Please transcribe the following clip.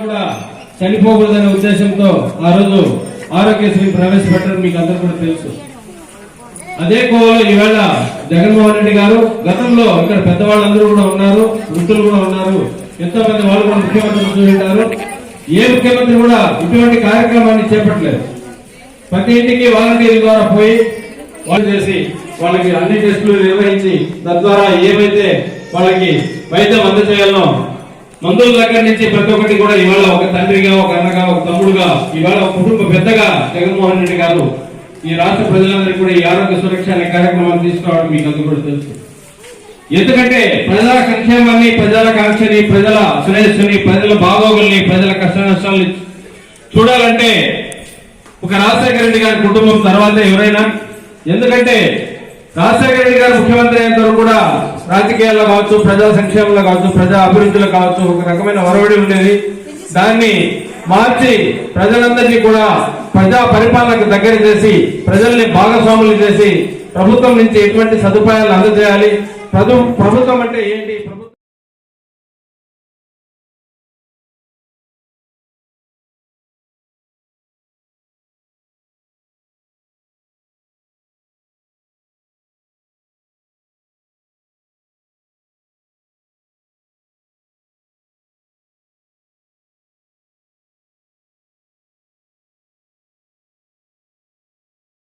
కూడా చనిపోకూడదనే ఉద్దేశంతో ఆ రోజు ఆరోగ్యశ్రీ ప్రవేశపెట్టడం మీకు అందరూ కూడా తెలుసు. అదే కోవలో ఈవేళ జగన్మోహన్ రెడ్డి గారు గతంలో ఇక్కడ పెద్దవాళ్ళందరూ కూడా ఉన్నారు, వృద్ధులు కూడా ఉన్నారు, ఎంతో మంది వాళ్ళు కూడా ముఖ్యమంత్రులు చూసింటారు. ఏ ముఖ్యమంత్రి కూడా ఇటువంటి కార్యక్రమాన్ని చేపట్టలేదు. ప్రతి ఇంటికి వాలంటీర్ల ద్వారా పోయి వాళ్ళు చేసి వాళ్ళకి అన్ని టెస్టులు నిర్వహించి తద్వారా ఏవైతే వాళ్ళకి వైద్యం అందజేయాలనో మందుల దగ్గర నుంచి ప్రతి ఒక్కటి కూడా ఇవాళ ఒక తండ్రిగా, ఒక అన్నగా, ఒక తమ్ముడుగా, ఇవాళ ఒక కుటుంబ పెద్దగా జగన్మోహన్ రెడ్డి గారు ఈ రాష్ట్ర ప్రజలందరికీ కూడా ఈ ఆరోగ్య సురక్ష అనే కార్యక్రమాన్ని తీసుకోవడం మీకు అందరూ కూడా తెలుసు. ఎందుకంటే ప్రజల సంక్షేమాన్ని, ప్రజల కాంక్షని, ప్రజల శ్రేయస్సుని, ప్రజల బాగోగుల్ని, ప్రజల కష్ట నష్టాలని చూడాలంటే ఒక రాజశేఖర రెడ్డి గారి కుటుంబం తర్వాత ఎవరైనా. ఎందుకంటే రాజశేఖర రెడ్డి గారు ముఖ్యమంత్రి అయిన వరకు కూడా రాజకీయాల్లో కావచ్చు, ప్రజా సంక్షేమంలో కావచ్చు, ప్రజా అభివృద్ధిలో కావచ్చు ఒక రకమైన ఒరవడి ఉండేది. దాన్ని మార్చి ప్రజలందరినీ కూడా ప్రజా పరిపాలనకు దగ్గర చేసి ప్రజల్ని భాగస్వాములు చేసి ప్రభుత్వం నుంచి ఎటువంటి సదుపాయాలు అందజేయాలి, ప్రభుత్వం అంటే ఏంటి,